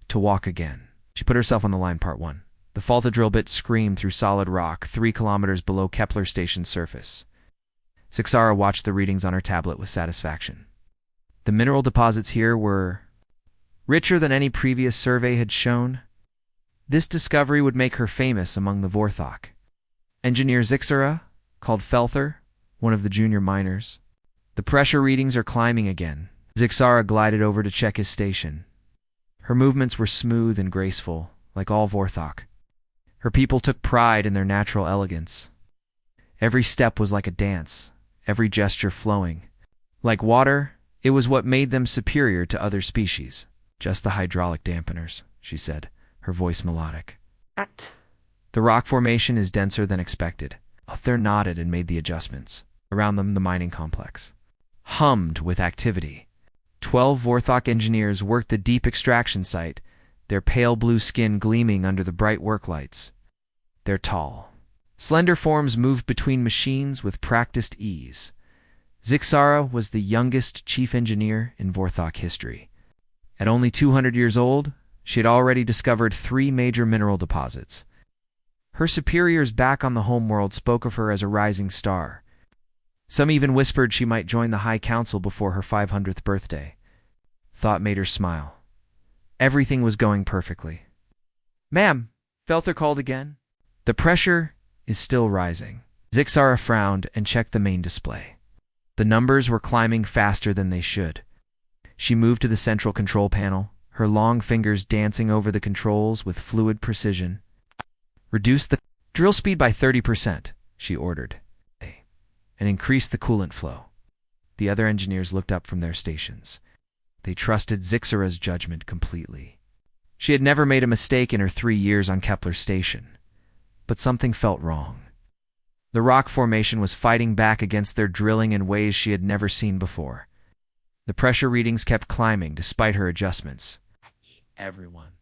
to walk again. She put herself on the line. Part 1. The faulted drill bit screamed through solid rock 3 kilometers below Kepler Station's surface. Zixara watched the readings on her tablet with satisfaction. The mineral deposits here were richer than any previous survey had shown. This discovery would make her famous among the Vorthok. Engineer Zixara called Felther, one of the junior miners. The pressure readings are climbing again. Zixara glided over to check his station. Her movements were smooth and graceful, like all Vorthok. Her people took pride in their natural elegance. Every step was like a dance, every gesture flowing. Like water, it was what made them superior to other species. Just the hydraulic dampeners, she said, her voice melodic. The rock formation is denser than expected. Felther nodded and made the adjustments. Around them, the mining complex hummed with activity. 12 Vorthok engineers worked the deep extraction site, their pale blue skin gleaming under the bright work lights. Their tall, slender forms moved between machines with practiced ease. Zixara was the youngest chief engineer in Vorthok history. At only 200 years old, she had already discovered 3 major mineral deposits. Her superiors back on the homeworld spoke of her as a rising star. Some even whispered she might join the High Council before her 500th birthday. Thought made her smile. Everything was going perfectly. "Ma'am," Felther called again. "The pressure is still rising." Zixara frowned and checked the main display. The numbers were climbing faster than they should. She moved to the central control panel, her long fingers dancing over the controls with fluid precision. "Reduce the drill speed by 30%, she ordered, and increase the coolant flow. The other engineers looked up from their stations. They trusted Zixara's judgment completely. She had never made a mistake in her 3 years on Kepler Station. But something felt wrong. The rock formation was fighting back against their drilling in ways she had never seen before. The pressure readings kept climbing despite her adjustments. "Everyone,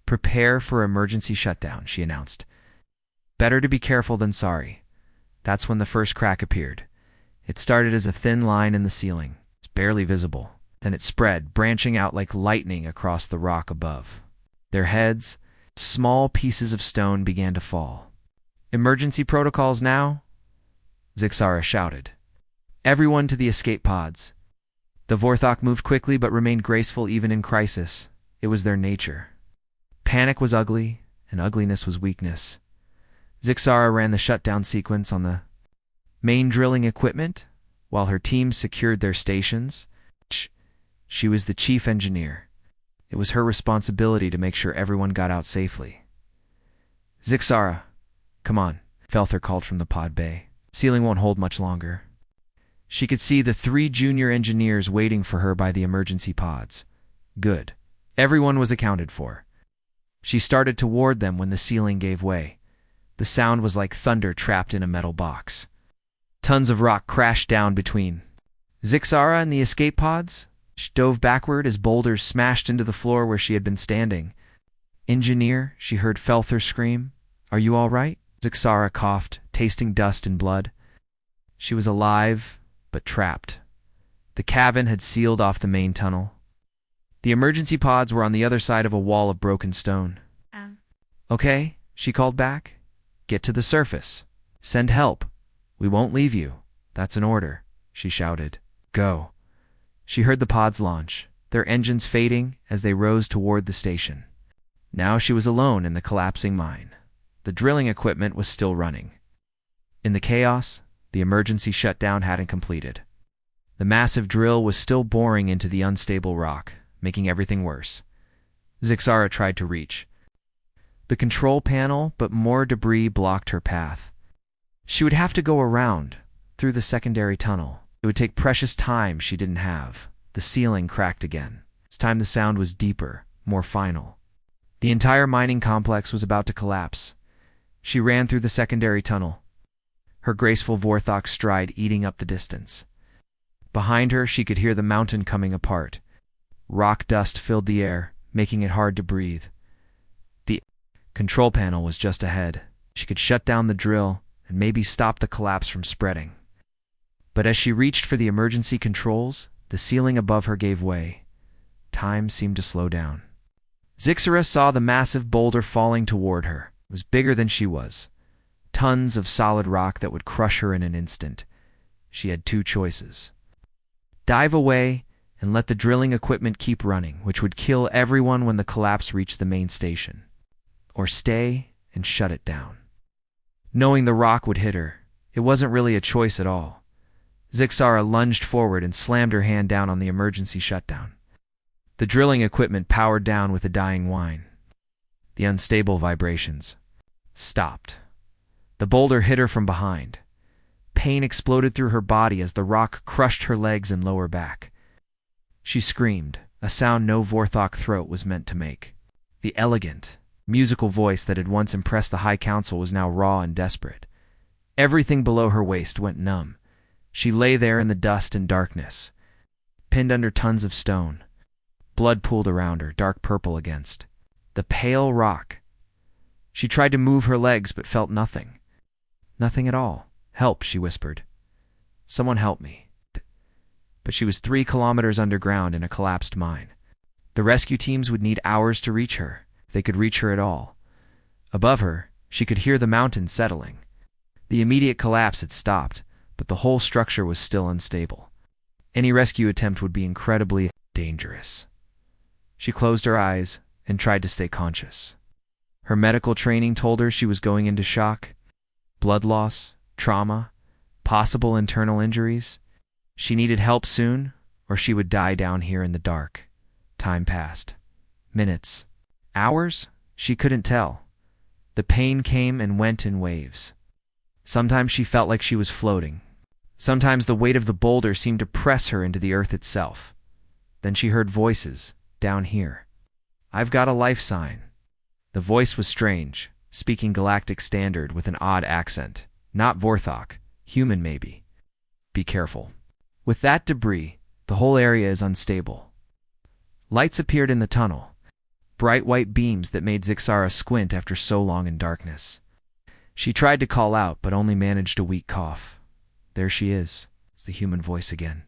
prepare for emergency shutdown," she announced. "Better to be careful than sorry." That's when the first crack appeared. It started as a thin line in the ceiling. It's barely visible. Then it spread, branching out like lightning across the rock above. Their heads, small pieces of stone, began to fall. "Emergency protocols now," Zixara shouted. "Everyone to the escape pods." The Vorthok moved quickly but remained graceful even in crisis. It was their nature. Panic was ugly, and ugliness was weakness. Zixara ran the shutdown sequence on the main drilling equipment, while her team secured their stations. She was the chief engineer. It was her responsibility to make sure everyone got out safely. "Zixara, come on," Felther called from the pod bay. "Ceiling won't hold much longer." She could see the 3 junior engineers waiting for her by the emergency pods. Good. Everyone was accounted for. She started toward them when the ceiling gave way. The sound was like thunder trapped in a metal box. Tons of rock crashed down between Zixara and the escape pods. She dove backward as boulders smashed into the floor where she had been standing. "Engineer," she heard Felther scream. "Are you all right?" Zixara coughed, tasting dust and blood. She was alive, but trapped. The cavern had sealed off the main tunnel. The emergency pods were on the other side of a wall of broken stone. "Okay," she called back. "Get to the surface. Send help. We won't leave you. That's an order," she shouted. "Go." She heard the pods launch, their engines fading as they rose toward the station. Now she was alone in the collapsing mine. The drilling equipment was still running. In the chaos, the emergency shutdown hadn't completed. The massive drill was still boring into the unstable rock, making everything worse. Zixara tried to reach the control panel, but more debris blocked her path. She would have to go around, through the secondary tunnel. It would take precious time she didn't have. The ceiling cracked again. This time the sound was deeper, more final. The entire mining complex was about to collapse. She ran through the secondary tunnel, her graceful Vorthok stride eating up the distance. Behind her, she could hear the mountain coming apart. Rock dust filled the air, making it hard to breathe. The control panel was just ahead. She could shut down the drill and maybe stop the collapse from spreading. But as she reached for the emergency controls, the ceiling above her gave way. Time seemed to slow down. Zixara saw the massive boulder falling toward her. It was bigger than she was. Tons of solid rock that would crush her in an instant. She had two choices. Dive away and let the drilling equipment keep running, which would kill everyone when the collapse reached the main station. Or stay and shut it down. Knowing the rock would hit her, it wasn't really a choice at all. Zixara lunged forward and slammed her hand down on the emergency shutdown. The drilling equipment powered down with a dying whine. The unstable vibrations stopped. The boulder hit her from behind. Pain exploded through her body as the rock crushed her legs and lower back. She screamed, a sound no Vorthok throat was meant to make. The elegant, musical voice that had once impressed the High Council was now raw and desperate. Everything below her waist went numb. She lay there in the dust and darkness, pinned under tons of stone. Blood pooled around her, dark purple against the pale rock. She tried to move her legs but felt nothing. Nothing at all. "Help," she whispered. "Someone help me." But she was 3 kilometers underground in a collapsed mine. The rescue teams would need hours to reach her, if they could reach her at all. Above her, she could hear the mountains settling. The immediate collapse had stopped, but the whole structure was still unstable. Any rescue attempt would be incredibly dangerous. She closed her eyes and tried to stay conscious. Her medical training told her she was going into shock, blood loss, trauma, possible internal injuries. She needed help soon, or she would die down here in the dark. Time passed. Minutes. Hours? She couldn't tell. The pain came and went in waves. Sometimes she felt like she was floating. Sometimes the weight of the boulder seemed to press her into the earth itself. Then she heard voices, down here. "I've got a life sign." The voice was strange, speaking Galactic Standard with an odd accent. Not Vorthok, human maybe. "Be careful. With that debris, the whole area is unstable." Lights appeared in the tunnel, bright white beams that made Zixara squint after so long in darkness. She tried to call out, but only managed a weak cough. "There she is," it's the human voice again.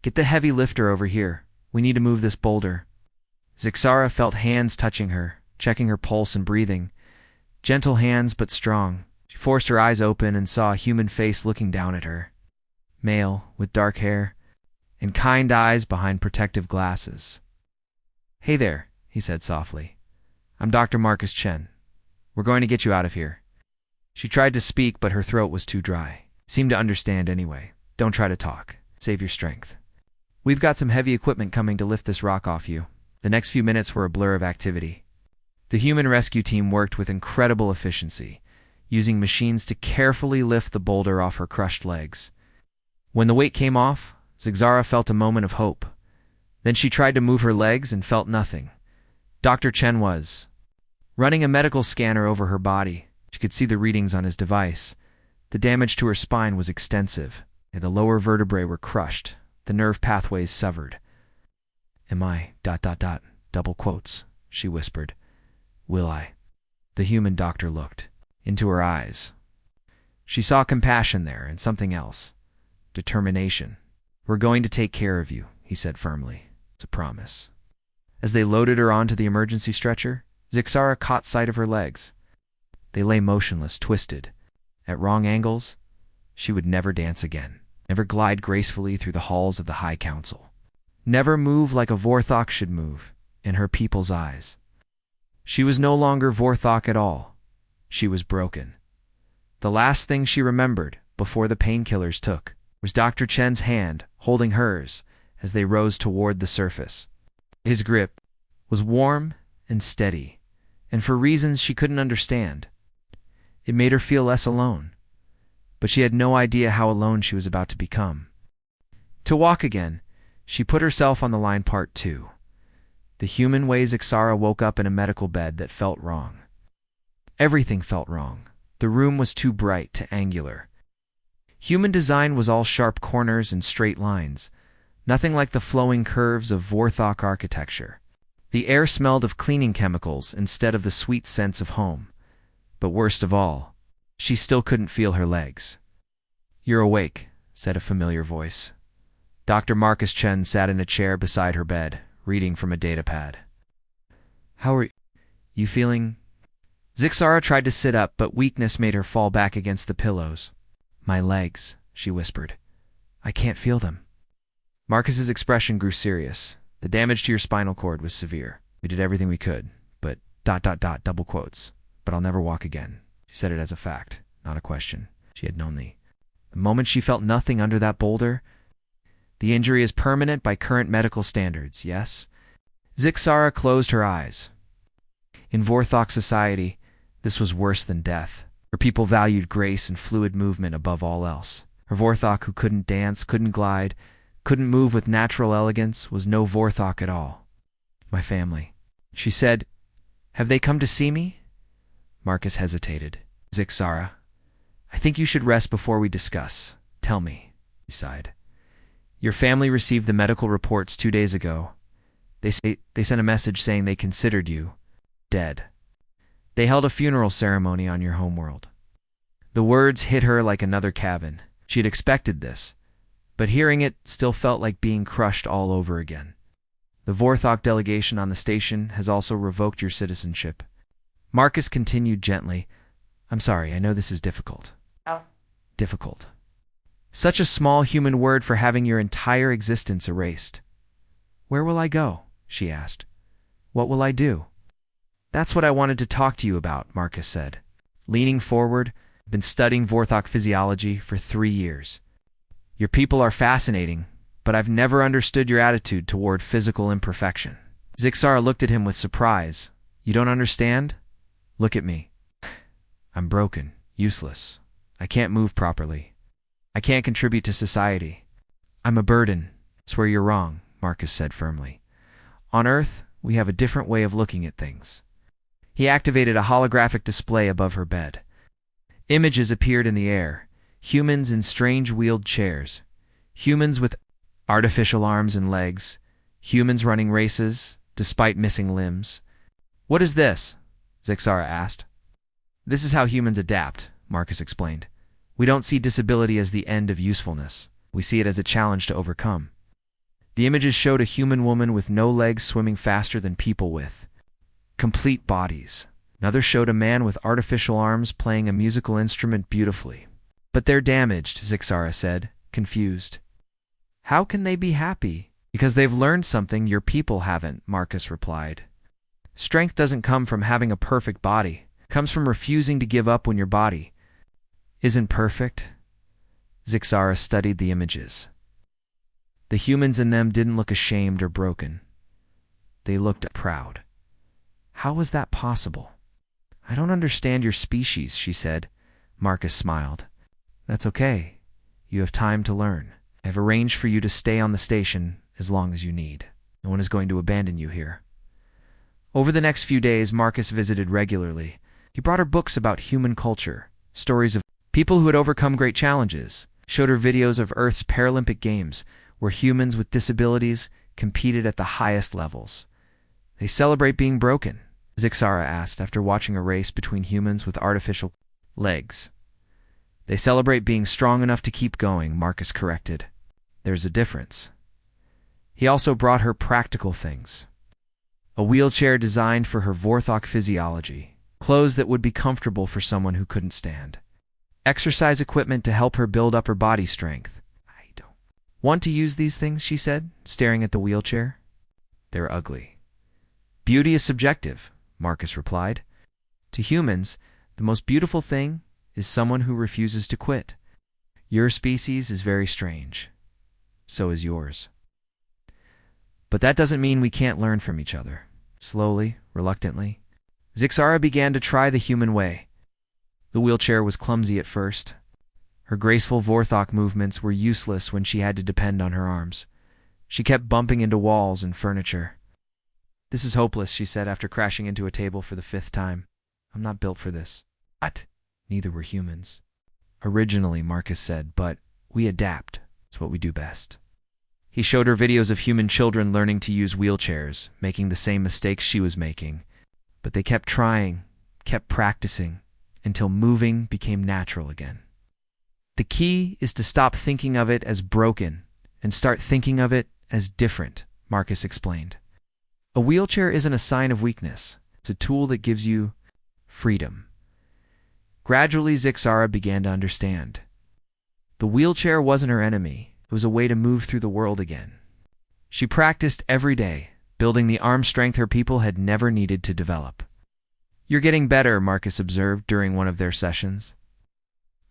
"Get the heavy lifter over here. We need to move this boulder." Zixara felt hands touching her, checking her pulse and breathing. Gentle hands, but strong. She forced her eyes open and saw a human face looking down at her. Male, with dark hair, and kind eyes behind protective glasses. "Hey there," he said softly. "I'm Dr. Marcus Chen. We're going to get you out of here." She tried to speak, but her throat was too dry. Seemed to understand anyway. "Don't try to talk. Save your strength. We've got some heavy equipment coming to lift this rock off you." The next few minutes were a blur of activity. The human rescue team worked with incredible efficiency, using machines to carefully lift the boulder off her crushed legs. When the weight came off, Zixara felt a moment of hope. Then she tried to move her legs and felt nothing. Dr. Chen was running a medical scanner over her body. She could see the readings on his device. The damage to her spine was extensive. The lower vertebrae were crushed, the nerve pathways severed. "Am I ... double quotes," she whispered. "Will I?" The human doctor looked into her eyes. She saw compassion there and something else. Determination. "We're going to take care of you," he said firmly. "It's a promise." As they loaded her onto the emergency stretcher, Zixara caught sight of her legs. They lay motionless, twisted. At wrong angles, she would never dance again, never glide gracefully through the halls of the High Council, never move like a Vorthok should move, in her people's eyes. She was no longer Vorthok at all. She was broken. The last thing she remembered, before the painkillers took, was Dr. Chen's hand holding hers as they rose toward the surface. His grip was warm and steady, and for reasons she couldn't understand. It made her feel less alone, but she had no idea how alone she was about to become. To walk again, she put herself on the line part 2. The human way Zixara woke up in a medical bed that felt wrong. Everything felt wrong. The room was too bright, too angular. Human design was all sharp corners and straight lines, nothing like the flowing curves of Vorthok architecture. The air smelled of cleaning chemicals instead of the sweet sense of home. But worst of all, she still couldn't feel her legs. "You're awake," said a familiar voice. Dr. Marcus Chen sat in a chair beside her bed, reading from a datapad. How are you feeling? Zixara tried to sit up, but weakness made her fall back against the pillows. My legs, she whispered. I can't feel them. Marcus's expression grew serious. The damage to your spinal cord was severe. We did everything we could, but ... double quotes. But I'll never walk again. She said it as a fact, not a question. She had known the moment she felt nothing under that boulder. The injury is permanent by current medical standards, yes? Zixara closed her eyes. In Vorthok society, this was worse than death. Her people valued grace and fluid movement above all else. Her Vorthok who couldn't dance, couldn't glide, couldn't move with natural elegance was no Vorthok at all. My family. She said, Have they come to see me? Marcus hesitated. Zixara, I think you should rest before we discuss. Tell me, he sighed. Your family received the medical reports 2 days ago. They sent a message saying they considered you dead. They held a funeral ceremony on your homeworld. The words hit her like another cabin. She had expected this, but hearing it still felt like being crushed all over again. The Vorthok delegation on the station has also revoked your citizenship. Marcus continued gently, I'm sorry, I know this is difficult. Oh. Difficult. Such a small human word for having your entire existence erased. Where will I go? She asked. What will I do? That's what I wanted to talk to you about, Marcus said. Leaning forward, I've been studying Vorthok physiology for 3 years. Your people are fascinating, but I've never understood your attitude toward physical imperfection. Zixara looked at him with surprise. You don't understand? Look at me. I'm broken, useless. I can't move properly. I can't contribute to society. I'm a burden. That's where you're wrong, Marcus said firmly. On Earth, we have a different way of looking at things. He activated a holographic display above her bed. Images appeared in the air. Humans in strange wheeled chairs. Humans with artificial arms and legs. Humans running races, despite missing limbs. What is this? Zixara asked. This is how humans adapt, Marcus explained. We don't see disability as the end of usefulness. We see it as a challenge to overcome. The images showed a human woman with no legs swimming faster than people with complete bodies. Another showed a man with artificial arms playing a musical instrument beautifully. But they're damaged, Zixara said, confused. How can they be happy? Because they've learned something your people haven't, Marcus replied. Strength doesn't come from having a perfect body. It comes from refusing to give up when your body isn't perfect. Zixara studied the images. The humans in them didn't look ashamed or broken. They looked proud. How was that possible? I don't understand your species, she said. Marcus smiled. That's okay. You have time to learn. I have arranged for you to stay on the station as long as you need. No one is going to abandon you here. Over the next few days, Marcus visited regularly. He brought her books about human culture, stories of people who had overcome great challenges, showed her videos of Earth's Paralympic Games, where humans with disabilities competed at the highest levels. They celebrate being broken, Zixara asked after watching a race between humans with artificial legs. They celebrate being strong enough to keep going, Marcus corrected. There's a difference. He also brought her practical things. A wheelchair designed for her Vorthok physiology, clothes that would be comfortable for someone who couldn't stand, exercise equipment to help her build up her body strength. I don't want to use these things, she said, staring at the wheelchair. They're ugly. Beauty is subjective, Marcus replied. To humans, the most beautiful thing is someone who refuses to quit. Your species is very strange. So is yours. But that doesn't mean we can't learn from each other. Slowly, reluctantly, Zixara began to try the human way. The wheelchair was clumsy at first. Her graceful Vorthok movements were useless when she had to depend on her arms. She kept bumping into walls and furniture. This is hopeless, she said after crashing into a table for the 5th time. I'm not built for this. What? Neither were humans. Originally, Marcus said, but we adapt. It's what we do best. He showed her videos of human children learning to use wheelchairs, making the same mistakes she was making. But they kept trying, kept practicing, until moving became natural again. The key is to stop thinking of it as broken and start thinking of it as different, Marcus explained. A wheelchair isn't a sign of weakness. It's a tool that gives you freedom. Gradually, Zixara began to understand. The wheelchair wasn't her enemy. It was a way to move through the world again. She practiced every day, building the arm strength her people had never needed to develop. "You're getting better," Marcus observed during one of their sessions.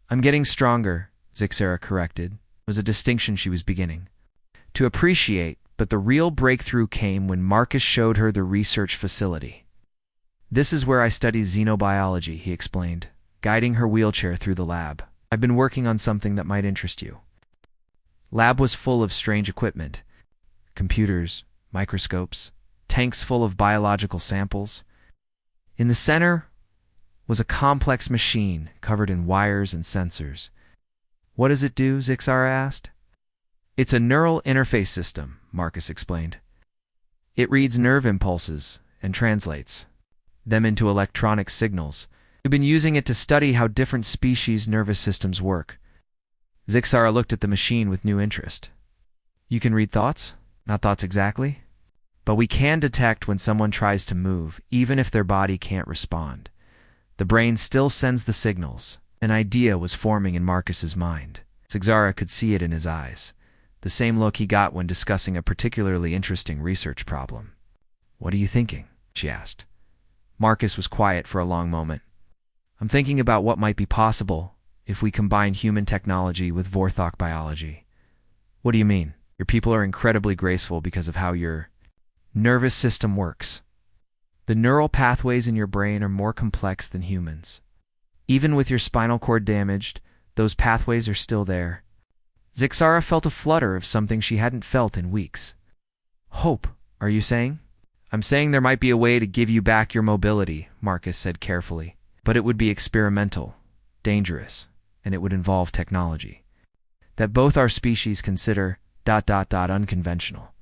"I'm getting stronger," Zixara corrected. It was a distinction she was beginning to appreciate, but the real breakthrough came when Marcus showed her the research facility. "This is where I study xenobiology," he explained, guiding her wheelchair through the lab. "I've been working on something that might interest you." Lab was full of strange equipment: computers, microscopes, tanks full of biological samples. In the center was a complex machine covered in wires and sensors. "What does it do?" Zixara asked. "It's a neural interface system," Marcus explained. "It reads nerve impulses and translates them into electronic signals. We've been using it to study how different species' nervous systems work." Zixara looked at the machine with new interest. "You can read thoughts? Not thoughts exactly, but we can detect when someone tries to move, even if their body can't respond. The brain still sends the signals." An idea was forming in Marcus's mind. Zixara could see it in his eyes, the same look he got when discussing a particularly interesting research problem. "What are you thinking?" she asked. Marcus was quiet for a long moment. "I'm thinking about what might be possible if we combine human technology with Vorthok biology." "What do you mean?" "Your people are incredibly graceful because of how your nervous system works. The neural pathways in your brain are more complex than humans. Even with your spinal cord damaged, those pathways are still there." Zixara felt a flutter of something she hadn't felt in weeks. "Hope, are you saying?" "I'm saying there might be a way to give you back your mobility," Marcus said carefully. "But it would be experimental, dangerous, and it would involve technology that both our species consider ... unconventional."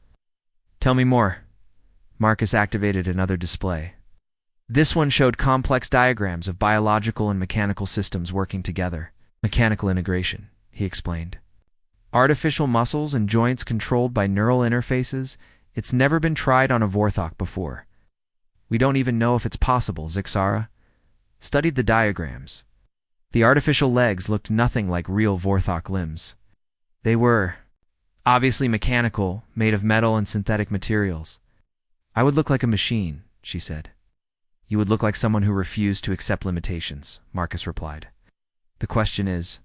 "Tell me more." Marcus activated another display. This one showed complex diagrams of biological and mechanical systems working together. "Mechanical integration," he explained. "Artificial muscles and joints controlled by neural interfaces. It's never been tried on a Vorthok before. We don't even know if it's possible." Zixara studied the diagrams. The artificial legs looked nothing like real Vorthok limbs. They were obviously mechanical, made of metal and synthetic materials. "I would look like a machine," she said. "You would look like someone who refused to accept limitations," Marcus replied. "The question is,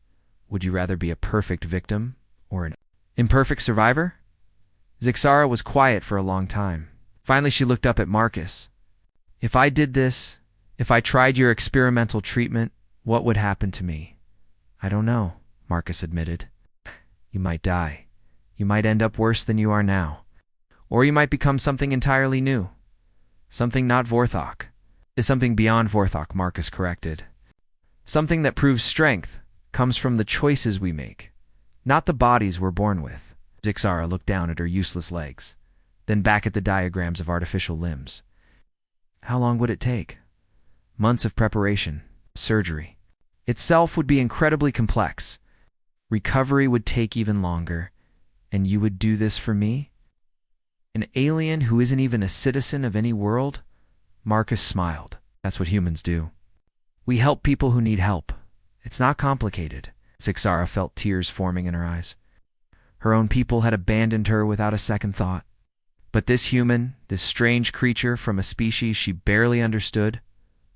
would you rather be a perfect victim or an imperfect survivor?" Zixara was quiet for a long time. Finally, she looked up at Marcus. "If I did this, if I tried your experimental treatment, what would happen to me?" "I don't know," Marcus admitted. "You might die. You might end up worse than you are now. Or you might become something entirely new. Something not Vorthok." "Is something beyond Vorthok," Marcus corrected. "Something that proves strength comes from the choices we make, not the bodies we're born with." Zixara looked down at her useless legs, then back at the diagrams of artificial limbs. "How long would it take?" "Months of preparation. Surgery itself would be incredibly complex. Recovery would take even longer. And you would do this for me? An alien who isn't even a citizen of any world?" Marcus smiled. "That's what humans do. We help people who need help. It's not complicated." Zixara felt tears forming in her eyes. Her own people had abandoned her without a second thought. But this human, this strange creature from a species she barely understood,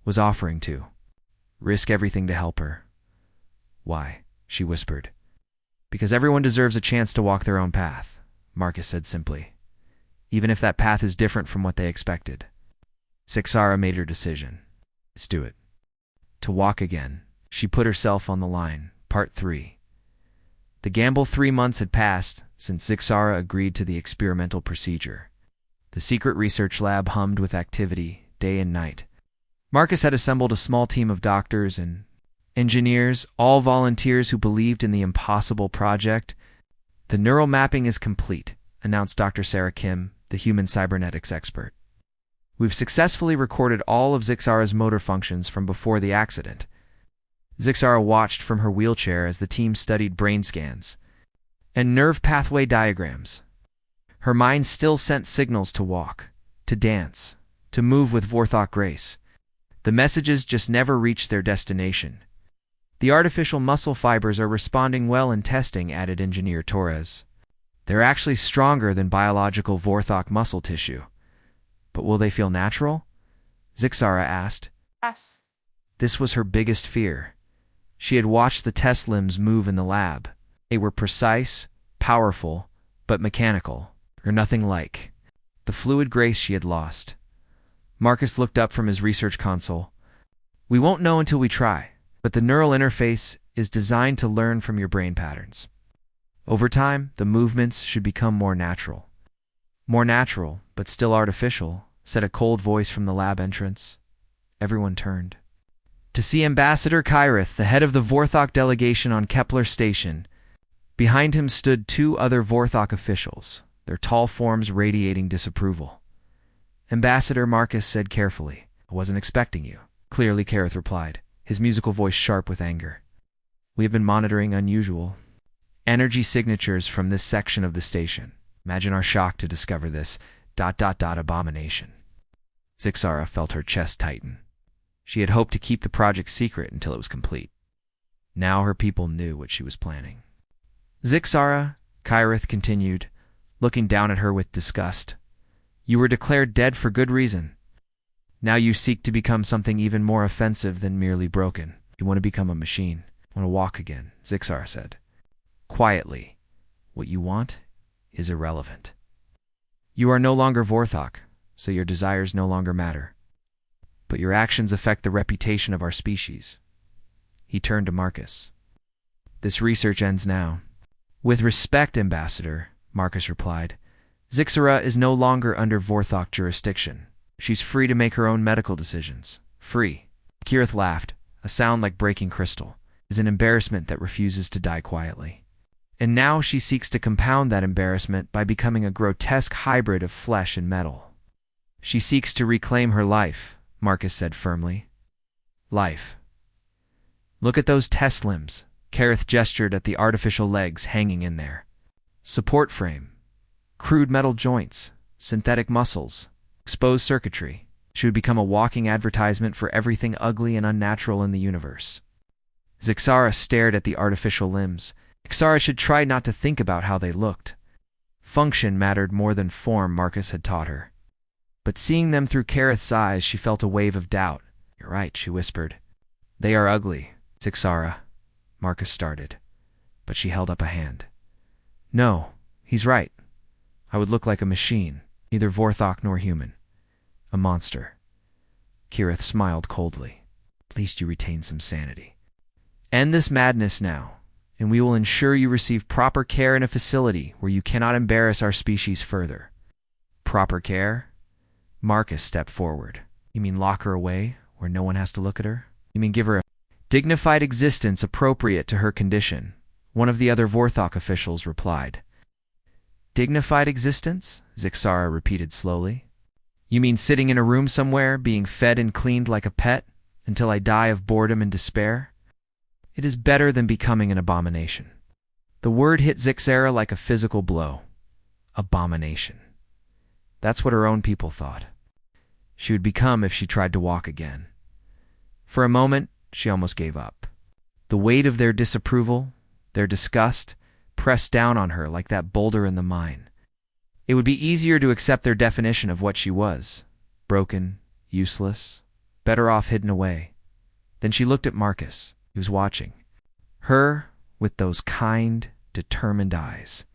was offering to risk everything to help her. "Why?" she whispered. "Because everyone deserves a chance to walk their own path," Marcus said simply. "Even if that path is different from what they expected." Zixara made her decision. "Let's do it." To walk again, she put herself on the line. Part 3. The gamble 3 months had passed since Zixara agreed to the experimental procedure. The secret research lab hummed with activity, day and night. Marcus had assembled a small team of doctors and engineers, all volunteers who believed in the impossible project. "The neural mapping is complete," announced Dr. Sarah Kim, the human cybernetics expert. "We've successfully recorded all of Zixara's motor functions from before the accident." Zixara watched from her wheelchair as the team studied brain scans and nerve pathway diagrams. Her mind still sent signals to walk, to dance, to move with Vorthok grace. The messages just never reached their destination. The artificial muscle fibers are responding well in testing, added Engineer Torres. They're actually stronger than biological Vorthok muscle tissue. But will they feel natural? Zixara asked. Yes. This was her biggest fear. She had watched the test limbs move in the lab. They were precise, powerful, but mechanical, or nothing like the fluid grace she had lost. Marcus looked up from his research console. We won't know until we try, but the neural interface is designed to learn from your brain patterns. Over time, the movements should become more natural. More natural, but still artificial, said a cold voice from the lab entrance. Everyone turned to see Ambassador Kyrith, the head of the Vorthok delegation on Kepler Station. Behind him stood two other Vorthok officials, their tall forms radiating disapproval. Ambassador, Marcus said carefully. I wasn't expecting you. Clearly, Kyrith replied, his musical voice sharp with anger. We have been monitoring unusual energy signatures from this section of the station. Imagine our shock to discover this ... abomination. Zixara felt her chest tighten. She had hoped to keep the project secret until it was complete. Now her people knew what she was planning. Zixara, Kyrith continued, looking down at her with disgust. You were declared dead for good reason. Now you seek to become something even more offensive than merely broken. You want to become a machine. Want to walk again, Zixara said. Quietly, what you want is irrelevant. You are no longer Vorthok, so your desires no longer matter. But your actions affect the reputation of our species. He turned to Marcus. This research ends now. With respect, Ambassador, Marcus replied. Zixara is no longer under Vorthok jurisdiction. She's free to make her own medical decisions. Free. Kyrith laughed, a sound like breaking crystal. Is an embarrassment that refuses to die quietly. And now she seeks to compound that embarrassment by becoming a grotesque hybrid of flesh and metal. She seeks to reclaim her life, Marcus said firmly. Life. Look at those test limbs. Kyrith gestured at the artificial legs hanging in there. Support frame. Crude metal joints. Synthetic muscles. Exposed circuitry. She would become a walking advertisement for everything ugly and unnatural in the universe. Zixara stared at the artificial limbs. Zixara should try not to think about how they looked. Function mattered more than form, Marcus had taught her. But seeing them through Kyrith's eyes, she felt a wave of doubt. You're right, she whispered. They are ugly, Zixara. Marcus started, but she held up a hand. No, he's right. I would look like a machine, neither Vorthok nor human. A monster. Kyrith smiled coldly. At least you retain some sanity. End this madness now, and we will ensure you receive proper care in a facility where you cannot embarrass our species further. Proper care? Marcus stepped forward. You mean lock her away, where no one has to look at her? You mean give her a dignified existence appropriate to her condition? One of the other Vorthok officials replied. Dignified existence? Zixara repeated slowly. You mean sitting in a room somewhere, being fed and cleaned like a pet, until I die of boredom and despair? It is better than becoming an abomination. The word hit Zixara like a physical blow. Abomination. That's what her own people thought she would become if she tried to walk again. For a moment, she almost gave up. The weight of their disapproval, their disgust, pressed down on her like that boulder in the mine. It would be easier to accept their definition of what she was. Broken, useless, better off hidden away. Then she looked at Marcus. He was watching. Her with those kind, determined eyes.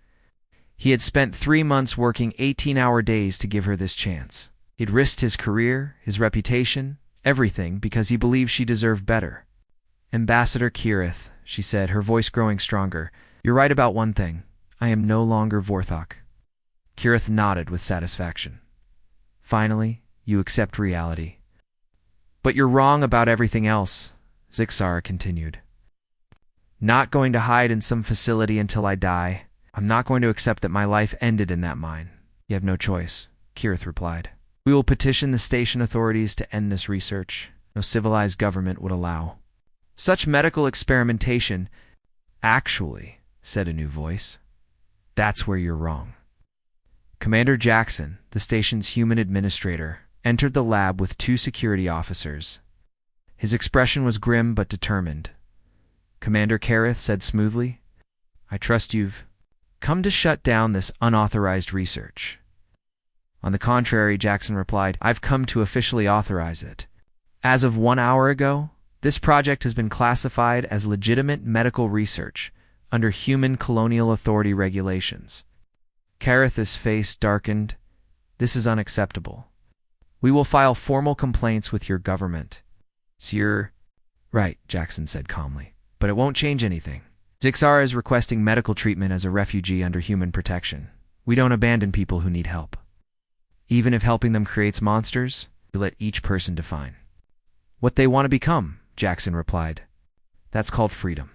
He had spent 3 months working 18-hour days to give her this chance. He'd risked his career, his reputation, everything because he believed she deserved better. Ambassador Kyrith, she said, her voice growing stronger, you're right about one thing. I am no longer Vorthok. Kyrith nodded with satisfaction. Finally, you accept reality. But you're wrong about everything else, Zixara continued. Not going to hide in some facility until I die. I'm not going to accept that my life ended in that mine. You have no choice, Kyrith replied. We will petition the station authorities to end this research. No civilized government would allow such medical experimentation. Actually, said a new voice, that's where you're wrong. Commander Jackson, the station's human administrator, entered the lab with 2 security officers. His expression was grim but determined. Commander Kareth said smoothly, "I trust you've come to shut down this unauthorized research." On the contrary, Jackson replied, "I've come to officially authorize it. As of 1 hour ago, this project has been classified as legitimate medical research under Human Colonial Authority regulations." Kareth's face darkened. "This is unacceptable. We will file formal complaints with your government." "So you're right," Jackson said calmly, "but it won't change anything. Zixara is requesting medical treatment as a refugee under human protection. We don't abandon people who need help. Even if helping them creates monsters, we let each person define what they want to become," Jackson replied. "That's called freedom."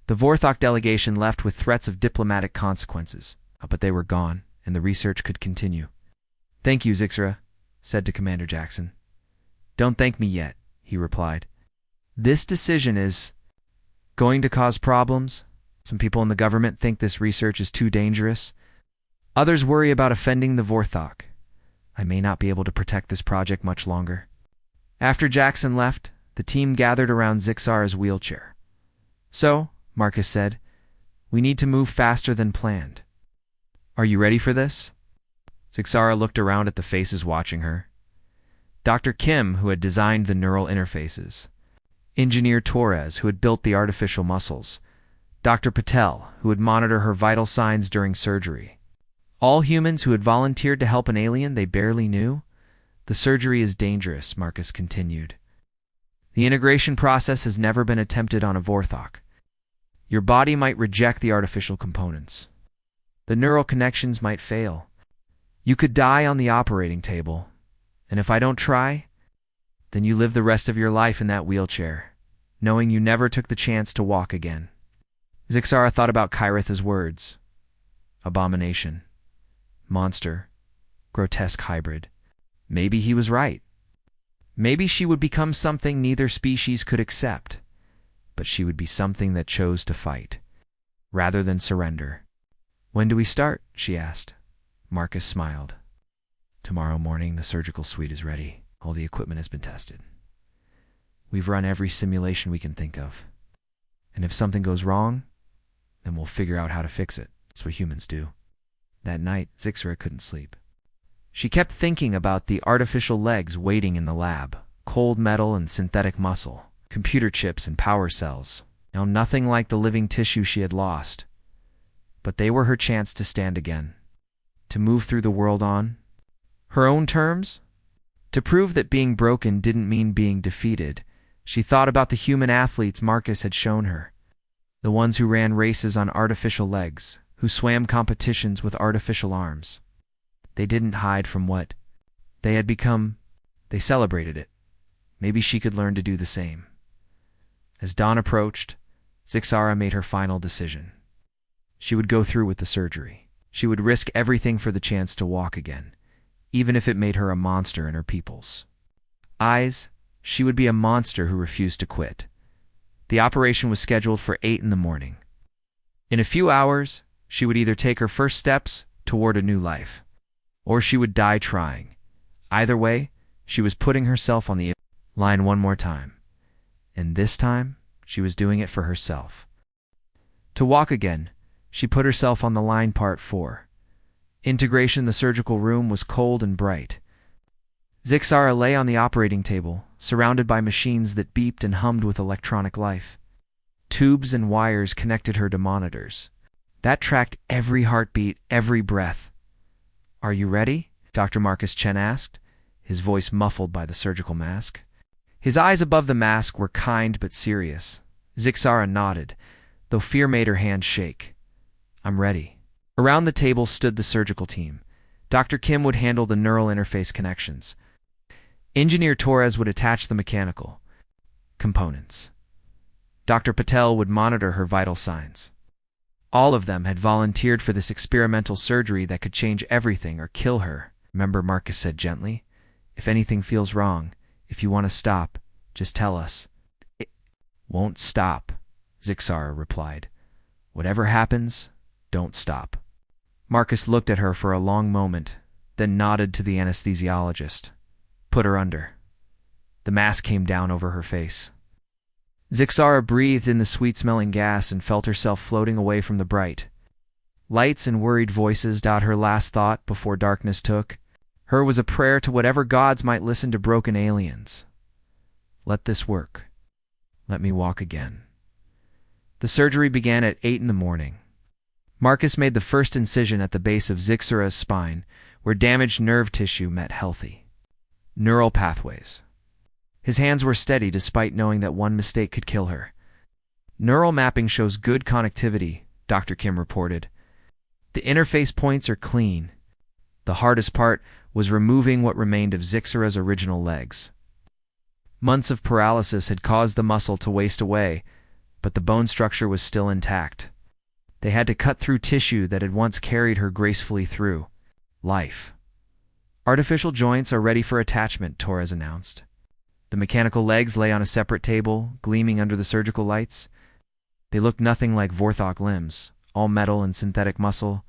The Vorthok delegation left with threats of diplomatic consequences, but they were gone, and the research could continue. "Thank you, Zixara," said to Commander Jackson. "Don't thank me yet," he replied. "This decision is going to cause problems. Some people in the government think this research is too dangerous. Others worry about offending the Vorthok. I may not be able to protect this project much longer." After Jackson left, the team gathered around Zixara's wheelchair. "So," Marcus said, "we need to move faster than planned. Are you ready for this?" Zixara looked around at the faces watching her. Dr. Kim, who had designed the neural interfaces. Engineer Torres, who had built the artificial muscles. Dr. Patel, who would monitor her vital signs during surgery. All humans who had volunteered to help an alien they barely knew. "The surgery is dangerous," Marcus continued. "The integration process has never been attempted on a Vorthok. Your body might reject the artificial components. The neural connections might fail. You could die on the operating table. And if I don't try, then you live the rest of your life in that wheelchair, knowing you never took the chance to walk again." Zixara thought about Kareth's words. Abomination. Monster. Grotesque hybrid. Maybe he was right. Maybe she would become something neither species could accept, but she would be something that chose to fight, rather than surrender. "When do we start?" she asked. Marcus smiled. "Tomorrow morning the surgical suite is ready. All the equipment has been tested. We've run every simulation we can think of. And if something goes wrong, then we'll figure out how to fix it. That's what humans do." That night, Zixara couldn't sleep. She kept thinking about the artificial legs waiting in the lab, cold metal and synthetic muscle, computer chips and power cells. Now nothing like the living tissue she had lost. But they were her chance to stand again, to move through the world on her own terms, to prove that being broken didn't mean being defeated. She thought about the human athletes Marcus had shown her, the ones who ran races on artificial legs, who swam competitions with artificial arms. They didn't hide from what they had become. They celebrated it. Maybe she could learn to do the same. As dawn approached, Zixara made her final decision. She would go through with the surgery. She would risk everything for the chance to walk again, even if it made her a monster in her people's eyes. She would be a monster who refused to quit. The operation was scheduled for 8 in the morning. In a few hours, she would either take her first steps toward a new life, or she would die trying. Either way, she was putting herself on the line one more time. And this time, she was doing it for herself. To walk again, she put herself on the line. Part 4. Integration. The surgical room was cold and bright. Zixara lay on the operating table, surrounded by machines that beeped and hummed with electronic life. Tubes and wires connected her to monitors that tracked every heartbeat, every breath. "Are you ready?" Dr. Marcus Chen asked, his voice muffled by the surgical mask. His eyes above the mask were kind but serious. Zixara nodded, though fear made her hand shake. "I'm ready." Around the table stood the surgical team. Dr. Kim would handle the neural interface connections. Engineer Torres would attach the mechanical components. Dr. Patel would monitor her vital signs. All of them had volunteered for this experimental surgery that could change everything or kill her. "Remember," Marcus said gently, "if anything feels wrong, if you want to stop, just tell us." "It won't stop," Zixara replied. "Whatever happens, don't stop." Marcus looked at her for a long moment, then nodded to the anesthesiologist. Put her under. The mask came down over her face. Zixara breathed in the sweet-smelling gas and felt herself floating away from the bright lights and worried voices. Her last thought before darkness took her was a prayer to whatever gods might listen to broken aliens. Let this work. Let me walk again. The surgery began at 8 in the morning. Marcus made the first incision at the base of Zixara's spine, where damaged nerve tissue met healthy neural pathways. His hands were steady despite knowing that one mistake could kill her. Neural mapping shows good connectivity, Dr. Kim reported. The interface points are clean. The hardest part was removing what remained of Zixara's original legs. Months of paralysis had caused the muscle to waste away, but the bone structure was still intact. They had to cut through tissue that had once carried her gracefully through life. Artificial joints are ready for attachment, Torres announced. The mechanical legs lay on a separate table, gleaming under the surgical lights. They looked nothing like Vorthok limbs, all metal and synthetic muscle,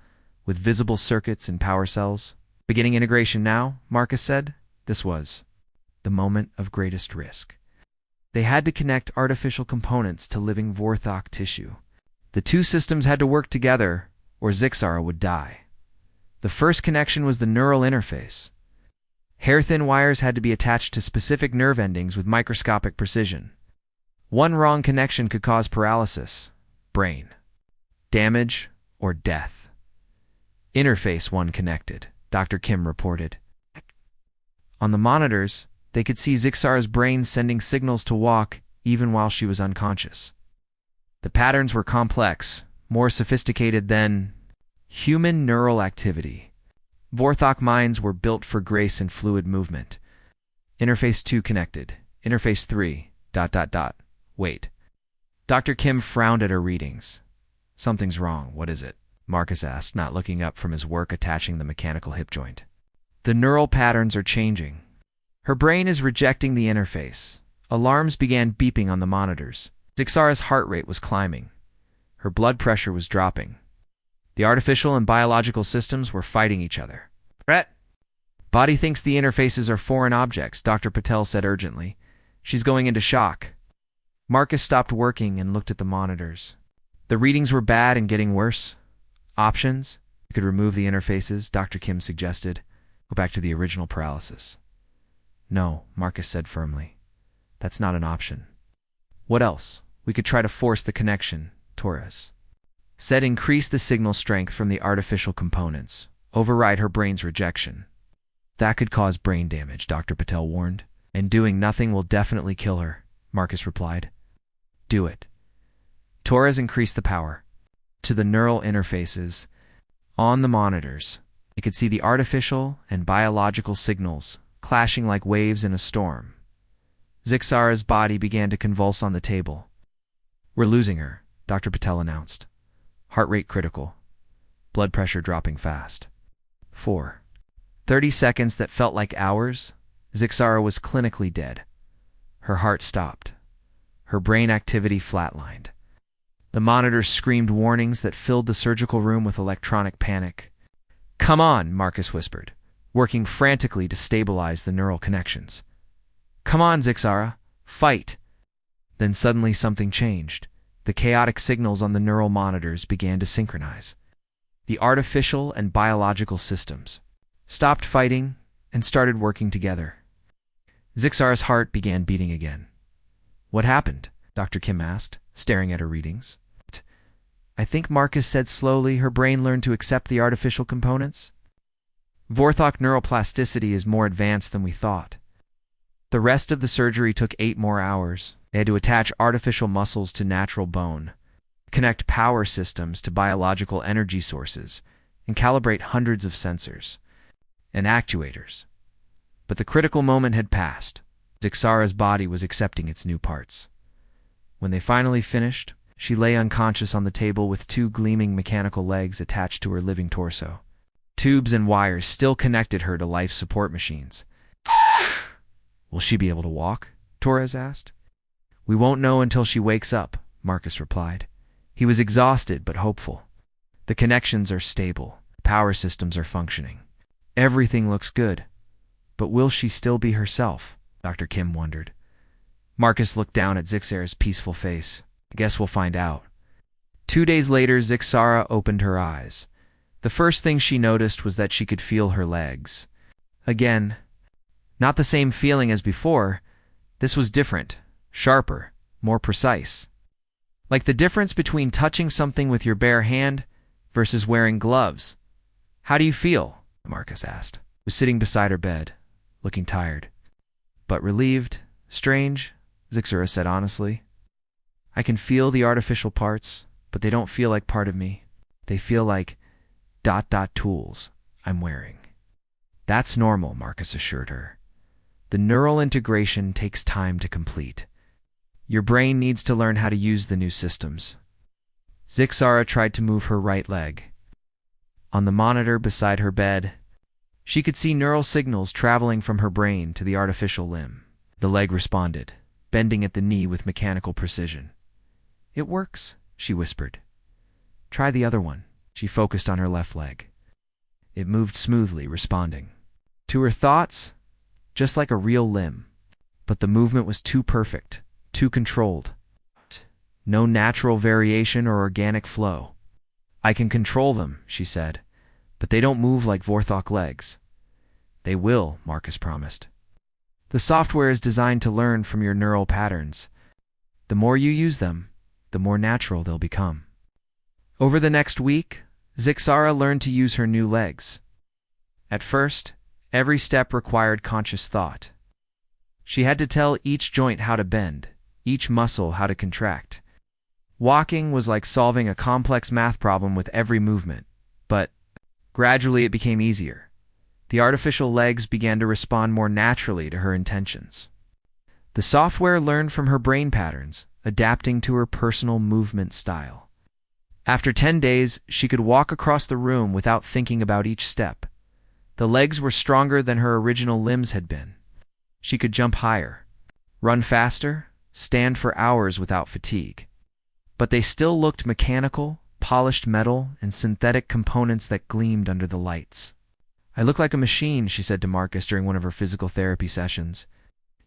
with visible circuits and power cells. Beginning integration now, Marcus said. This was the moment of greatest risk. They had to connect artificial components to living Vorthok tissue. The two systems had to work together, or Zixara would die. The first connection was the neural interface. Hair-thin wires had to be attached to specific nerve endings with microscopic precision. One wrong connection could cause paralysis, brain damage, or death. Interface 1 connected, Dr. Kim reported. On the monitors, they could see Zixara's brain sending signals to walk even while she was unconscious. The patterns were complex, more sophisticated than human neural activity. Vorthok minds were built for grace and fluid movement. Interface 2 connected. Interface 3... Wait. Dr. Kim frowned at her readings. Something's wrong. What is it? Marcus asked, not looking up from his work attaching the mechanical hip joint. The neural patterns are changing. Her brain is rejecting the interface. Alarms began beeping on the monitors. Zixara's heart rate was climbing. Her blood pressure was dropping. The artificial and biological systems were fighting each other. Brett! Body thinks the interfaces are foreign objects, Dr. Patel said urgently. She's going into shock. Marcus stopped working and looked at the monitors. The readings were bad and getting worse. Options? You could remove the interfaces, Dr. Kim suggested. Go back to the original paralysis. No, Marcus said firmly. That's not an option. What else? We could try to force the connection, Torres said. Increase the signal strength from the artificial components. Override her brain's rejection. That could cause brain damage, Dr. Patel warned. And doing nothing will definitely kill her, Marcus replied. Do it. Torres increased the power to the neural interfaces. On the monitors, they could see the artificial and biological signals clashing like waves in a storm. Zixara's body began to convulse on the table. We're losing her, Dr. Patel announced. Heart rate critical. Blood pressure dropping fast. 30 seconds that felt like hours. Zixara was clinically dead. Her heart stopped. Her brain activity flatlined. The monitors screamed warnings that filled the surgical room with electronic panic. Come on, Marcus whispered, working frantically to stabilize the neural connections. Come on, Zixara, fight! Then suddenly something changed. The chaotic signals on the neural monitors began to synchronize. The artificial and biological systems stopped fighting and started working together. Zixara's heart began beating again. What happened? Dr. Kim asked, staring at her readings. I think Marcus said slowly her brain learned to accept the artificial components. Vorthok neuroplasticity is more advanced than we thought. The rest of the surgery took 8 more hours. They had to attach artificial muscles to natural bone, connect power systems to biological energy sources, and calibrate hundreds of sensors and actuators. But the critical moment had passed. Zixara's body was accepting its new parts. When they finally finished, she lay unconscious on the table with 2 gleaming mechanical legs attached to her living torso. Tubes and wires still connected her to life support machines. Will she be able to walk? Torres asked. We won't know until she wakes up, Marcus replied. He was exhausted but hopeful. The connections are stable. Power systems are functioning. Everything looks good. But will she still be herself? Dr. Kim wondered. Marcus looked down at Zixara's peaceful face. I guess we'll find out. 2 days later, Zixara opened her eyes. The first thing she noticed was that she could feel her legs. Again, not the same feeling as before. This was different, sharper, more precise. Like the difference between touching something with your bare hand versus wearing gloves. How do you feel? Marcus asked. He was sitting beside her bed, looking tired. But relieved, strange, Zixara said honestly. I can feel the artificial parts, but they don't feel like part of me. They feel like ... tools I'm wearing. That's normal, Marcus assured her. The neural integration takes time to complete. Your brain needs to learn how to use the new systems. Zixara tried to move her right leg. On the monitor beside her bed, she could see neural signals traveling from her brain to the artificial limb. The leg responded, bending at the knee with mechanical precision. It works, she whispered. Try the other one. She focused on her left leg. It moved smoothly, responding to her thoughts, just like a real limb. But the movement was too perfect, too controlled. No natural variation or organic flow. I can control them, she said, but they don't move like Vorthok legs. They will, Marcus promised. The software is designed to learn from your neural patterns. The more you use them, the more natural they'll become. Over the next week, Zixara learned to use her new legs. At first, every step required conscious thought. She had to tell each joint how to bend, each muscle how to contract. Walking was like solving a complex math problem with every movement, but gradually it became easier. The artificial legs began to respond more naturally to her intentions. The software learned from her brain patterns, adapting to her personal movement style. After 10 days, she could walk across the room without thinking about each step. The legs were stronger than her original limbs had been. She could jump higher, run faster, stand for hours without fatigue. But they still looked mechanical, polished metal, and synthetic components that gleamed under the lights. I look like a machine, she said to Marcus during one of her physical therapy sessions.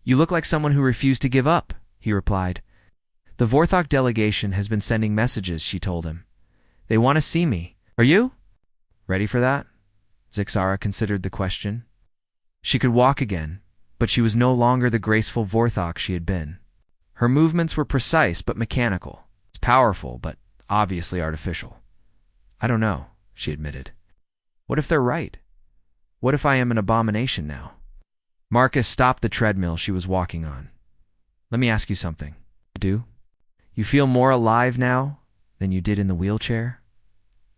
You look like someone who refused to give up, he replied. The Vorthok delegation has been sending messages, she told him. They want to see me. Are you ready for that? Zixara considered the question. She could walk again, but she was no longer the graceful Vorthok she had been. Her movements were precise but mechanical. It's powerful but obviously artificial. I don't know, she admitted. What if they're right? What if I am an abomination now? Marcus stopped the treadmill she was walking on. Let me ask you something. Do? You feel more alive now than you did in the wheelchair?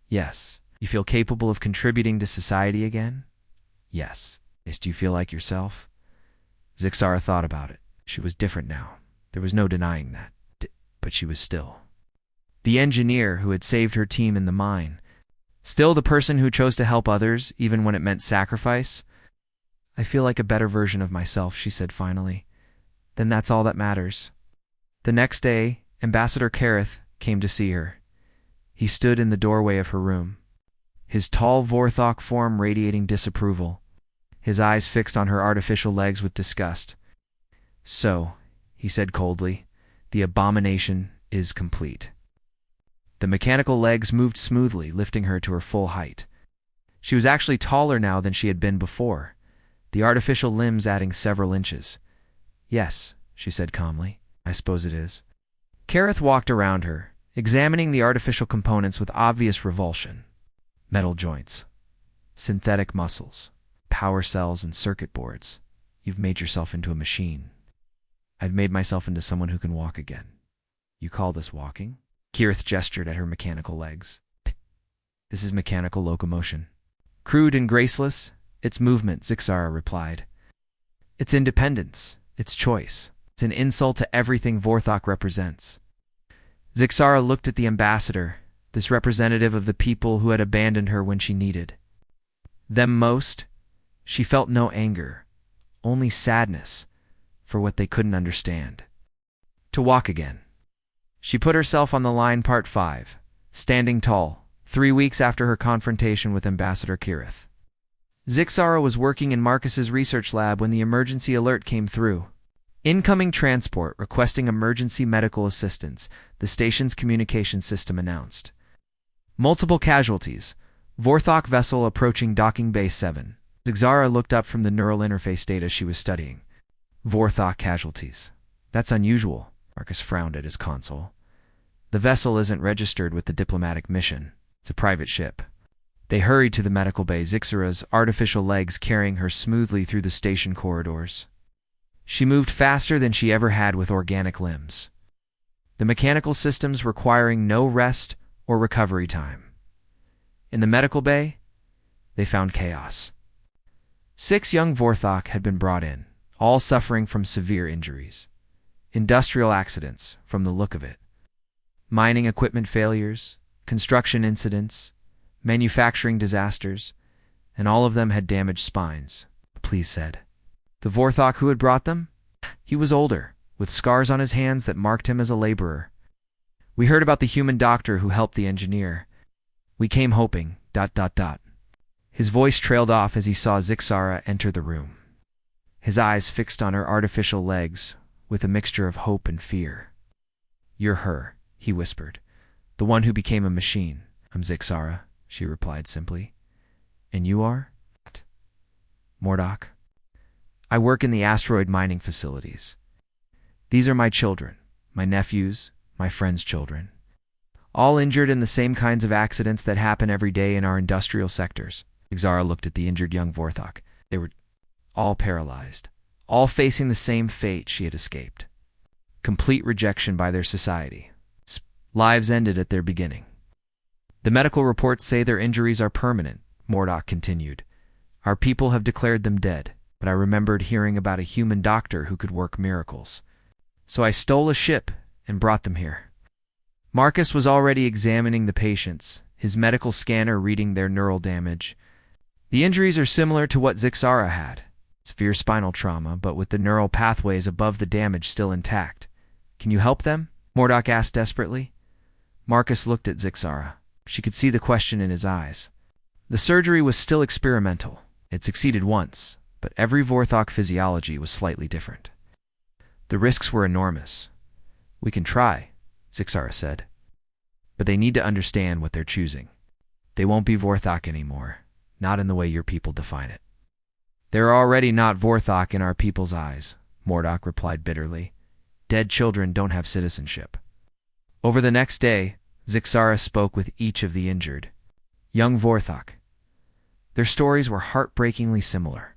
Yes. You feel capable of contributing to society again? Yes. Do you feel like yourself? Zixara thought about it. She was different now. There was no denying that. But she was still the engineer who had saved her team in the mine. Still the person who chose to help others, even when it meant sacrifice. I feel like a better version of myself, she said finally. Then that's all that matters. The next day, Ambassador Kareth came to see her. He stood in the doorway of her room, his tall Vorthok form radiating disapproval, his eyes fixed on her artificial legs with disgust. So, he said coldly, the abomination is complete. The mechanical legs moved smoothly, lifting her to her full height. She was actually taller now than she had been before, the artificial limbs adding several inches. Yes, she said calmly, I suppose it is. Kareth walked around her, examining the artificial components with obvious revulsion. Metal joints, synthetic muscles, power cells and circuit boards. You've made yourself into a machine. I've made myself into someone who can walk again. You call this walking? Kareth gestured at her mechanical legs. This is mechanical locomotion. Crude and graceless, it's movement, Zixara replied. It's independence, it's choice. It's an insult to everything Vorthok represents. Zixara looked at the ambassador, this representative of the people who had abandoned her when she needed them most. She felt no anger, only sadness for what they couldn't understand. To walk again. She put herself on the line part 5, standing tall, 3 weeks after her confrontation with Ambassador Kirith. Zixara was working in Marcus's research lab when the emergency alert came through. Incoming transport requesting emergency medical assistance, the station's communication system announced. Multiple casualties. Vorthok vessel approaching docking bay 7. Zixara looked up from the neural interface data she was studying. Vorthok casualties. That's unusual. Marcus frowned at his console. The vessel isn't registered with the diplomatic mission. It's a private ship. They hurried to the medical bay, Zixara's artificial legs carrying her smoothly through the station corridors. She moved faster than she ever had with organic limbs, the mechanical systems requiring no rest or recovery time. In the medical bay, they found chaos. 6 young Vorthok had been brought in, all suffering from severe injuries. Industrial accidents, from the look of it. Mining equipment failures, construction incidents, manufacturing disasters, and all of them had damaged spines, the police said. The Vorthok who had brought them? He was older, with scars on his hands that marked him as a laborer. We heard about the human doctor who helped the engineer. We came hoping, ... His voice trailed off as he saw Zixara enter the room. His eyes fixed on her artificial legs, with a mixture of hope and fear. You're her, he whispered. The one who became a machine. I'm Zixara, she replied simply. And you are? Mordok. I work in the asteroid mining facilities. These are my children, my nephews, my friends' children. All injured in the same kinds of accidents that happen every day in our industrial sectors. Zixara looked at the injured young Vorthok. They were all paralyzed, all facing the same fate she had escaped. Complete rejection by their society. Lives ended at their beginning. The medical reports say their injuries are permanent, Mordok continued. Our people have declared them dead, but I remembered hearing about a human doctor who could work miracles. So I stole a ship and brought them here. Marcus was already examining the patients, his medical scanner reading their neural damage. The injuries are similar to what Zixara had. Severe spinal trauma, but with the neural pathways above the damage still intact. Can you help them? Mordok asked desperately. Marcus looked at Zixara. She could see the question in his eyes. The surgery was still experimental. It succeeded once, but every Vorthok physiology was slightly different. The risks were enormous. We can try, Zixara said. But they need to understand what they're choosing. They won't be Vorthok anymore, not in the way your people define it. They're already not Vorthok in our people's eyes, Mordok replied bitterly. Dead children don't have citizenship. Over the next day, Zixara spoke with each of the injured. Young Vorthok. Their stories were heartbreakingly similar.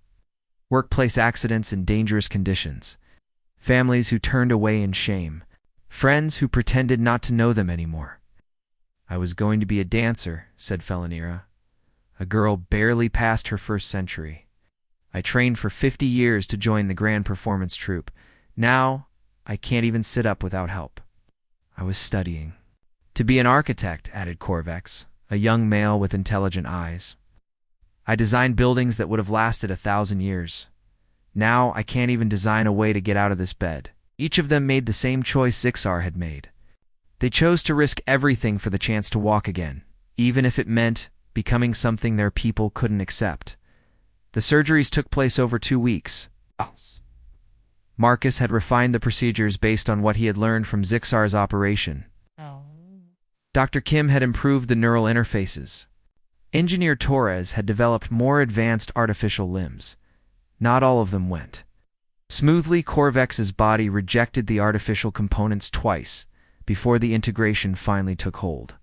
Workplace accidents in dangerous conditions. Families who turned away in shame. Friends who pretended not to know them anymore. I was going to be a dancer, said Felinira. A girl barely past her first century. I trained for 50 years to join the Grand Performance Troupe. Now, I can't even sit up without help. I was studying. To be an architect, added Corvex, a young male with intelligent eyes. I designed buildings that would have lasted 1,000 years. Now I can't even design a way to get out of this bed. Each of them made the same choice Zixar had made. They chose to risk everything for the chance to walk again, even if it meant becoming something their people couldn't accept. The surgeries took place over 2 weeks. Marcus had refined the procedures based on what he had learned from Zixar's operation. Dr. Kim had improved the neural interfaces. Engineer Torres had developed more advanced artificial limbs. Not all of them went. Smoothly, Corvex's body rejected the artificial components twice before the integration finally took hold.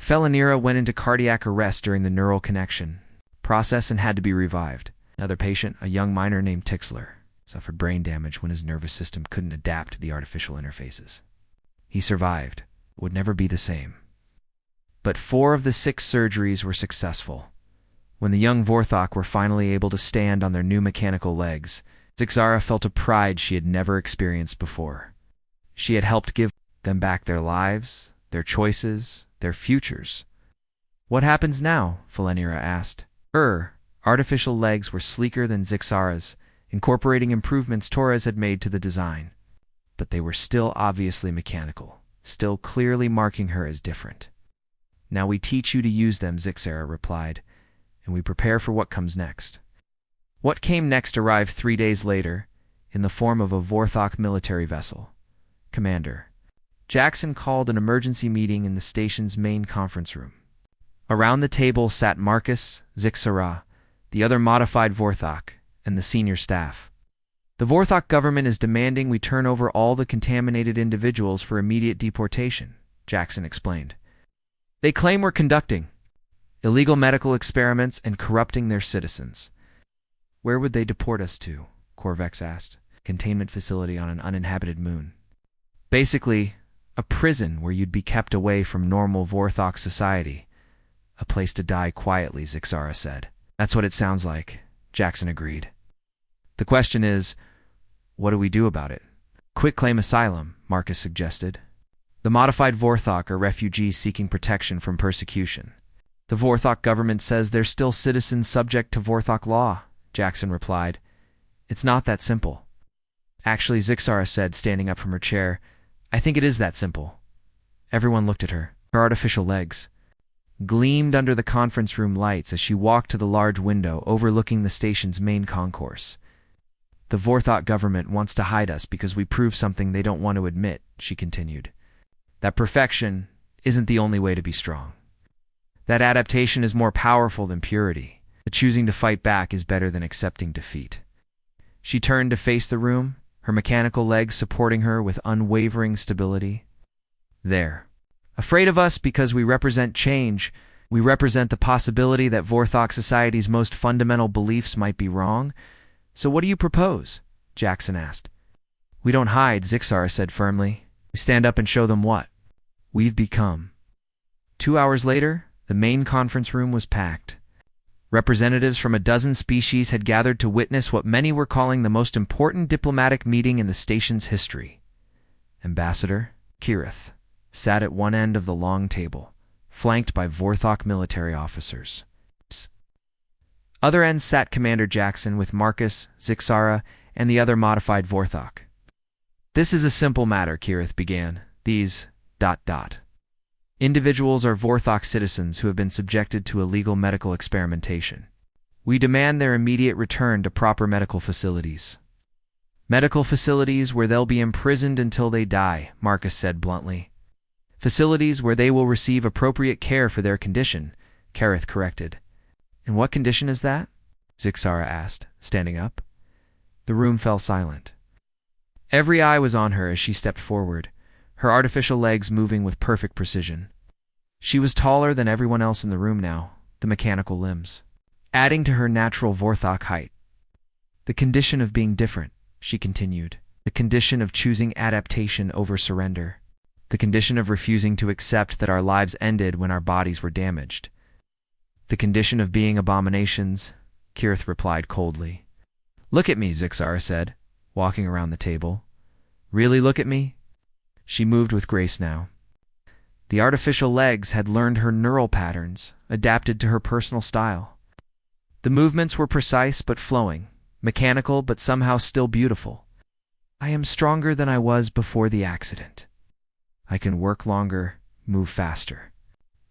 Felinira went into cardiac arrest during the neural connection process and had to be revived. Another patient, a young miner named Tixler, suffered brain damage when his nervous system couldn't adapt to the artificial interfaces. He survived, but would never be the same. But 4 of the 6 surgeries were successful. When the young Vorthok were finally able to stand on their new mechanical legs, Zixara felt a pride she had never experienced before. She had helped give them back their lives, their choices, their futures. What happens now? Felinira asked. Her artificial legs were sleeker than Zixara's, incorporating improvements Torres had made to the design. But they were still obviously mechanical, still clearly marking her as different. Now we teach you to use them, Zixara replied, and we prepare for what comes next. What came next arrived 3 days later, in the form of a Vorthok military vessel. Commander. Jackson called an emergency meeting in the station's main conference room. Around the table sat Marcus, Zixara, the other modified Vorthok, and the senior staff. The Vorthok government is demanding we turn over all the contaminated individuals for immediate deportation, Jackson explained. They claim we're conducting illegal medical experiments and corrupting their citizens. Where would they deport us to? Corvex asked. Containment facility on an uninhabited moon. Basically, a prison where you'd be kept away from normal Vorthok society. A place to die quietly, Zixara said. That's what it sounds like, Jackson agreed. The question is, what do we do about it? Quitclaim asylum, Marcus suggested. The modified Vorthok are refugees seeking protection from persecution. The Vorthok government says they're still citizens subject to Vorthok law, Jackson replied. It's not that simple. Actually, Zixara said, standing up from her chair, I think it is that simple. Everyone looked at her. Her artificial legs gleamed under the conference room lights as she walked to the large window overlooking the station's main concourse. The Vorthok government wants to hide us because we prove something they don't want to admit, she continued. That perfection isn't the only way to be strong. That adaptation is more powerful than purity. But choosing to fight back is better than accepting defeat. She turned to face the room, her mechanical legs supporting her with unwavering stability. There. Afraid of us because we represent change. We represent the possibility that Vorthok society's most fundamental beliefs might be wrong. So what do you propose? Jackson asked. We don't hide, Zixara said firmly. We stand up and show them what we've become. 2 hours later, the main conference room was packed. Representatives from a dozen species had gathered to witness what many were calling the most important diplomatic meeting in the station's history. Ambassador Kirith sat at one end of the long table, flanked by Vorthok military officers. Other ends sat Commander Jackson with Marcus, Zixara, and the other modified Vorthok. This is a simple matter, Kirith began. These... Individuals are Vorthok citizens who have been subjected to illegal medical experimentation. We demand their immediate return to proper medical facilities. Medical facilities where they'll be imprisoned until they die, Marcus said bluntly. Facilities where they will receive appropriate care for their condition, Kirith corrected. And what condition is that? Zixara asked, standing up. The room fell silent. Every eye was on her as she stepped forward, her artificial legs moving with perfect precision. She was taller than everyone else in the room now, the mechanical limbs adding to her natural Vorthok height. The condition of being different, she continued. The condition of choosing adaptation over surrender. The condition of refusing to accept that our lives ended when our bodies were damaged. The condition of being abominations, Kirith replied coldly. Look at me, Zixara said, walking around the table. Really look at me? She moved with grace now. The artificial legs had learned her neural patterns, adapted to her personal style. The movements were precise but flowing, mechanical but somehow still beautiful. I am stronger than I was before the accident. I can work longer, move faster,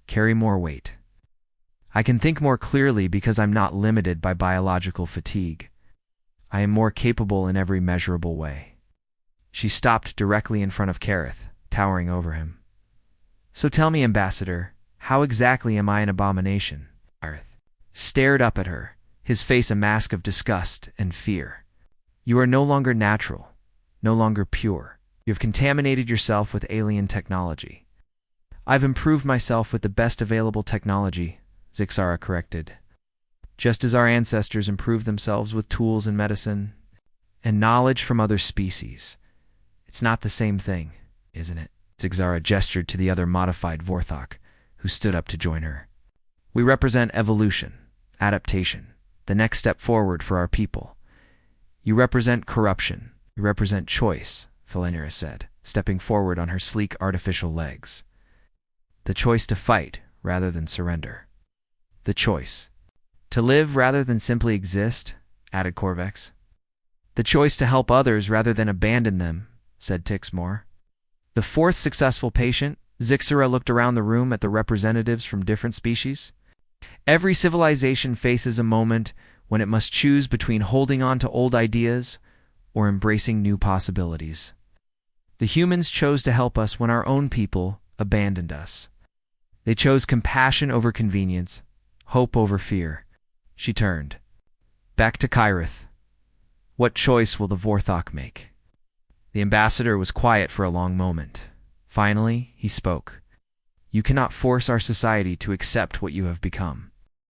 carry more weight. I can think more clearly because I'm not limited by biological fatigue. I am more capable in every measurable way. She stopped directly in front of Kirith, towering over him. So tell me, Ambassador, how exactly am I an abomination? Kirith stared up at her, his face a mask of disgust and fear. You are no longer natural, no longer pure. You have contaminated yourself with alien technology. I've improved myself with the best available technology, Zixara corrected. Just as our ancestors improved themselves with tools and medicine, and knowledge from other species. It's not the same thing, isn't it? Zixara gestured to the other modified Vorthok, who stood up to join her. We represent evolution, adaptation, the next step forward for our people. You represent corruption. You represent choice, Philenira said, stepping forward on her sleek artificial legs. The choice to fight rather than surrender. The choice to live rather than simply exist, added Corvex. The choice to help others rather than abandon them, said Tixmore. The fourth successful patient, Zixara looked around the room at the representatives from different species. Every civilization faces a moment when it must choose between holding on to old ideas or embracing new possibilities. The humans chose to help us when our own people abandoned us. They chose compassion over convenience, hope over fear. She turned. Back to Kyrith. What choice will the Vorthok make? The ambassador was quiet for a long moment. Finally, he spoke. You cannot force our society to accept what you have become.